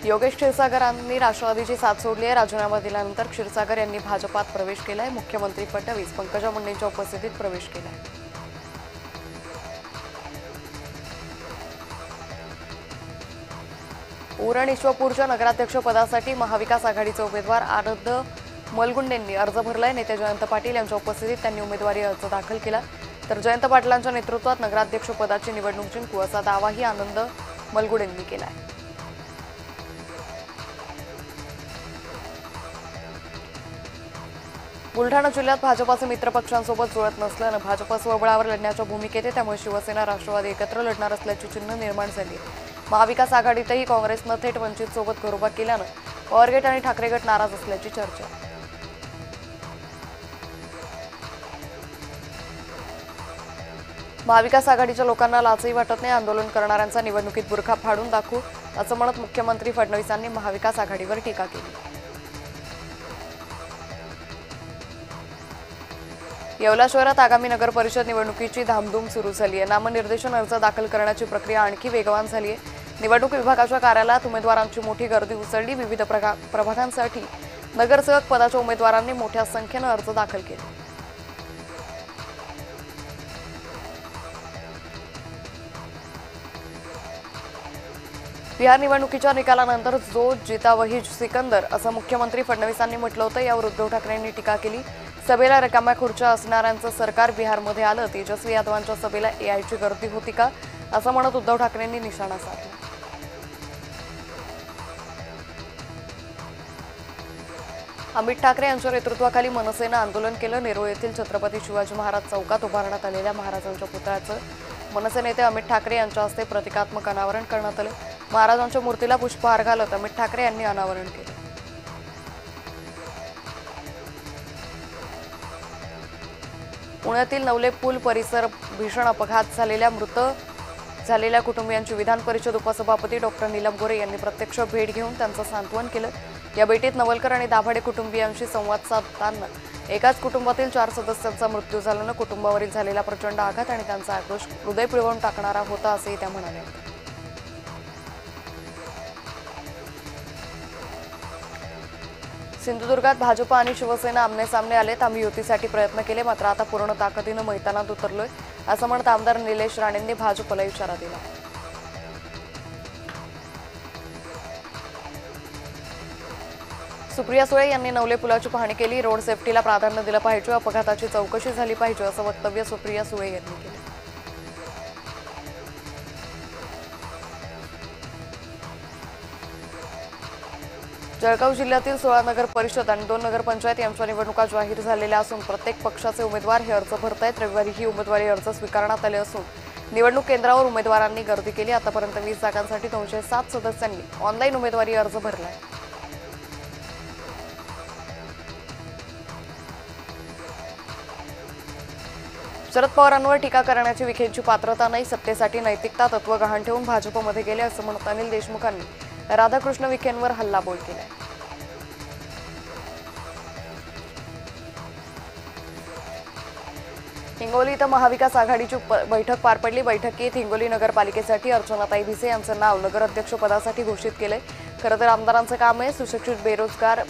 योगेश क्षीरसागरांनी राष्ट्रवादीची साथ सोडली आहे। राजीनामा दिल्यानंतर क्षीरसागर यांनी भाजपात प्रवेश केलाय। मुख्यमंत्री फडणवीस पंकजा मुंडेंच्या उपस्थितीत प्रवेश केलाय। उरण ईश्वरपूरच्या नगराध्यक्ष पदासाठी महाविकास आघाडीचे उमेदवार आनंद मलगुंडेंनी अर्ज भरलाय। नेते जयंत पाटील यांच्या उपस्थितीत त्यांनी उमेदवारी अर्ज दाखल केला। तर जयंत पाटलांच्या नेतृत्वात नगराध्यक्ष पदाची निवडणूक जिंकू असा दावाही आनंद मलगुंडेंनी केलाय। बुलढाणा जिल्ह्यात भाजपाचे मित्रपक्षांसोबत जुळत नसल्यानं भाजप स्वबळावर लढण्याच्या भूमिकेत आहे। त्यामुळे शिवसेना राष्ट्रवादी एकत्र लढणार असल्याची चिन्ह निर्माण झाली। महाविकास आघाडीतही काँग्रेसनं थेट वंचित सोबत घरोबा केल्यानं पवार गट आणि ठाकरे गट नाराज असल्याची चर्चा आहे। महाविकास आघाडीच्या लोकांना लाचही वाटत नाही। आंदोलन करणाऱ्यांचा निवडणुकीत बुरखा फाडून दाखवू असं म्हणत मुख्यमंत्री फडणवीसांनी महाविकास आघाडीवर टीका केली। येवला शहरात आगामी नगर परिषद निवडणुकीची धामधूम सुरू झाली आहे। नामनिर्देशन अर्ज दाखल करण्याची प्रक्रिया आणखी वेगवान झाली आहे। निवडणूक विभागाच्या कार्यालयात उमेदवारांची मोठी गर्दी उसळली। विविध प्रभागांसाठी नगरसेवक पदाच्या उमेदवारांनी मोठ्या संख्येने अर्ज दाखल केले। बिहार निवडणुकीच्या निकालानंतर जो जीता वही सिकंदर असं मुख्यमंत्री फडणवीसांनी म्हटलं होतं। यावर उद्धव ठाकरेंनी टीका केली। सभेला रिकाम्या खुर्च्या असणाऱ्यांचं सरकार बिहारमध्ये आलं। तेजस्वी यादवांच्या सभेला एआयची गर्दी होती का असं म्हणत उद्धव ठाकरेंनी निशाणा साधला। अमित ठाकरे यांच्या नेतृत्वाखाली मनसेनं आंदोलन केलं। नेरूळ येथील छत्रपती शिवाजी महाराज चौकात उभारण्यात आलेल्या महाराजांच्या पुतळ्याचं मनसे नेते अमित ठाकरे यांच्या हस्ते प्रतिकात्मक अनावरण करण्यात आलं। महाराजांच्या मूर्तीला पुष्पहार घालत अमित ठाकरे यांनी अनावरण केलं। पुण्यातील नवले पूल परिसर भीषण अपघात झालेल्या कुटुंबियांची विधान परिषद उपसभापती डॉक्टर नीलम गोरे यांनी प्रत्यक्ष भेट घेऊन त्यांचं सांत्वन केलं। या भेटीत नवलकर आणि दाभाडे कुटुंबियांशी संवाद साधताना एकाच कुटुंबातील 4 सदस्यांचा मृत्यू झाल्यानं कुटुंबावरील झालेला प्रचंड आघात आणि त्यांचा आक्रोश हृदय पिळवून टाकणारा होता असंही त्या म्हणाल्या। सिंधुदुर्गात भाजप आणि शिवसेना आमने-सामने आलेत। आम्ही युतीसाठी प्रयत्न केले, मात्र आता पूर्ण ताकदीनं मैदानात उतरलोय असं म्हणत आमदार निलेश राणेंनी भाजपला इशारा दिला। सुप्रिया सुळे यांनी नवले पुलाची पाहणी केली। रोड सेफ्टीला प्राधान्य दिलं पाहिजे, अपघाताची चौकशी झाली पाहिजे असं वक्तव्य सुप्रिया सुळे यांनी केलं। जळगाव जिल्ह्यातील 16 नगर परिषद आणि 2 नगरपंचायत यांच्या निवडणुका जाहीर झालेल्या असून प्रत्येक पक्षाचे उमेदवार हे अर्ज भरतायत। रविवारी ही उमेदवारी अर्ज स्वीकारण्यात आले असून निवडणूक केंद्रावर उमेदवारांनी गर्दी केली। आतापर्यंत 20 जागांसाठी 207 सदस्यांनी ऑनलाईन उमेदवारी अर्ज भरलाय। शरद पवारांवर टीका करण्याची विखेंची पात्रता नाही, सत्तेसाठी नैतिकता तत्व गहाण ठेवून भाजपमध्ये गेले असं म्हणत अनिल देशमुखांनी राधाकृष्ण विखेंवर हल्लाबोल केलाय। हिंगोली इथं महाविकास आघाडीची बैठक पार पडली। बैठकीत हिंगोली नगरपालिकेसाठी अर्चनाताई भिसे यांचं नाव नगराध्यक्ष पदासाठी घोषित केलंय। खरं तर आमदारांचं काम आहे सुशिक्षित बेरोजगार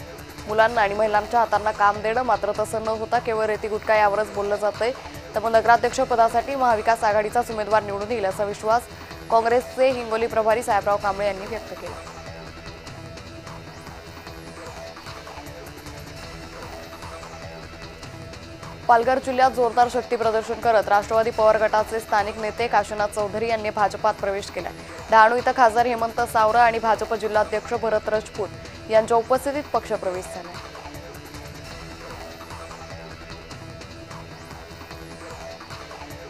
मुलांना आणि महिलांच्या हातांना काम देणं, मात्र तसं न होता केवळ रेती गुटखा यावरच बोललं जातंय। त्यामुळे नगराध्यक्ष पदासाठी महाविकास आघाडीचाच उमेदवार निवडून येईल असा विश्वास काँग्रेसचे हिंगोली प्रभारी साहेबराव कांबळे यांनी व्यक्त केला। पालघर जिल्ह्यात जोरदार शक्ती प्रदर्शन करत राष्ट्रवादी पवार गटाचे स्थानिक नेते काशीनाथ चौधरी यांनी भाजपात प्रवेश केला। डहाणू इथं खासदार हेमंत सावरा आणि भाजप जिल्हाध्यक्ष भरत राजपूत यांच्या उपस्थितीत पक्षप्रवेश झाला।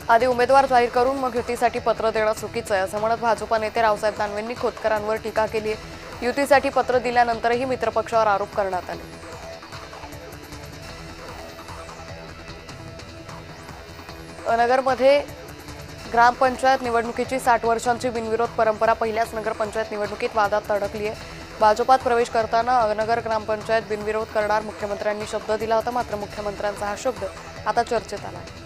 आधी उमेदवार जाहीर करून मग युतीसाठी पत्र देणं चुकीचं आहे असं म्हणत भाजप नेते रावसाहेब दानवेंनी खोतकरांवर टीका केली आहे। युतीसाठी पत्र दिल्यानंतरही मित्रपक्षावर आरोप करण्यात आले। नगरमध्ये ग्रामपंचायत निवडणुकीची 60 वर्षांची बिनविरोध परंपरा पहिल्याच नगरपंचायत निवडणुकीत वादात अडकली आहे। भाजपात प्रवेश करताना नगर ग्रामपंचायत बिनविरोध करणार मुख्यमंत्र्यांनी शब्द दिला होता, मात्र मुख्यमंत्र्यांचा हा शब्द आता चर्चेत आला आहे।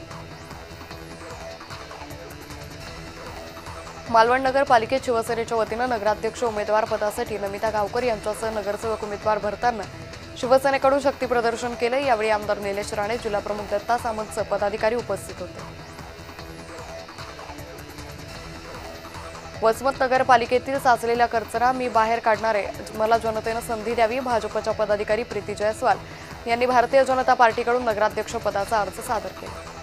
मालवण नगरपालिकेत शिवसेनेच्या वतीनं नगराध्यक्ष उमेदवार पदासाठी नमिता गावकर यांच्यासह नगरसेवक उमेदवार भरताना शिवसेनेकडून शक्ती प्रदर्शन केले। यावेळी आमदार निलेश राणे, जिल्हा प्रमुख दत्ता सामंत पदाधिकारी उपस्थित होते। वसमत नगरपालिकेतील साचलेला कचरा मी बाहेर काढणार आहे, मला जनतेने संधी द्यावी। भाजपच्या पदाधिकारी प्रीती जयस्वाल यांनी भारतीय जनता पार्टीकडून नगराध्यक्ष पदाचा अर्ज सादर केला।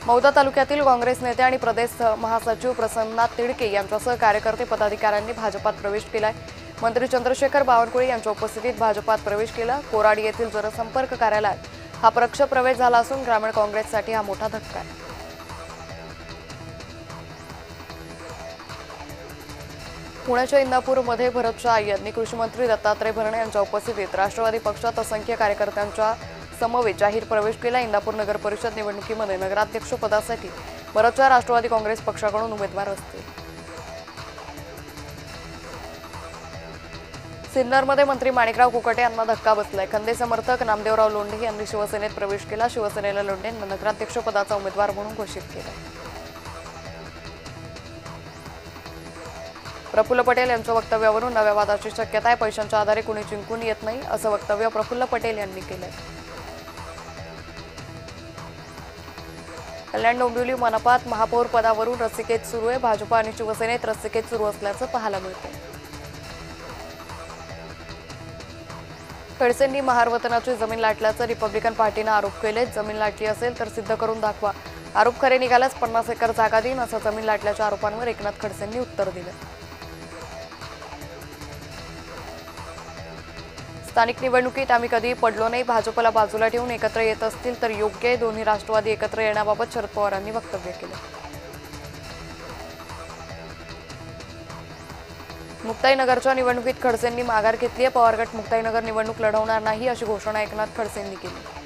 मौदा तालुक्यातील काँग्रेस नेते आणि प्रदेश महासचिव प्रसन्ना तिडके यांच्यासह कार्यकर्ते पदाधिकाऱ्यांनी भाजपात प्रवेश केलाय। मंत्री चंद्रशेखर बावनकुळे यांच्या उपस्थितीत भाजपात प्रवेश केला। कोराडी येथील जनसंपर्क कार्यालयात हा पक्ष प्रवेश झाला असून ग्रामीण काँग्रेससाठी हा मोठा धक्का आहे। पुण्याच्या इंदापूरमध्ये भरत शाह यांनी कृषी मंत्री दत्तात्रय भरणे यांच्या उपस्थितीत राष्ट्रवादी पक्षात असंख्य कार्यकर्त्यांच्या समवेत जाहीर प्रवेश केला। इंदापूर नगर परिषद निवडणुकीमध्ये नगराध्यक्ष पदासाठी भरत शाह राष्ट्रवादी काँग्रेस पक्षाकडून उमेदवार असतील। सिन्नरमध्ये मंत्री माणिकराव कुकटे यांना धक्का बसलाय। खंदे समर्थक नामदेवराव लोंढे यांनी शिवसेनेत प्रवेश केला। शिवसेनेला लोंढेंना नगराध्यक्ष पदाचा उमेदवार म्हणून घोषित केले। प्रफुल्ल पटेल यांच्या वक्तव्यावरून नव्या वादाची शक्यता आहे। पैशांच्या आधारे कुणी जिंकून येत नाही असं वक्तव्य प्रफुल्ल पटेल यांनी केलंय। कल्याण डोंबिवली मनपात महापौर पदावरून रस्सीखेच सुरू आहे। भाजप आणि शिवसेनेत रस्सीखेच सुरू असल्याचं पाहायला मिळतंय। खडसेंनी महारवतनाची जमीन लाटल्याचं रिपब्लिकन पार्टीनं आरोप केले। जमीन लाटली असेल तर सिद्ध करून दाखवा, आरोप खरे निघाल्यास 50 एकर जागा देईन असं जमीन लाटल्याच्या आरोपांवर एकनाथ खडसेंनी उत्तर दिलं। स्थानिक निवडणुकीत आम्ही कधीही पडलो नाही, भाजपला बाजूला ठेवून एकत्र येत असतील तर योग्य आहे। दोन्ही राष्ट्रवादी एकत्र येण्याबाबत शरद पवारांनी वक्तव्य केलं। मुक्ताईनगरच्या निवडणुकीत खडसेंनी माघार घेतली आहे। पवार गट मुक्ताईनगर निवडणूक लढवणार नाही अशी घोषणा एकनाथ खडसेंनी केली।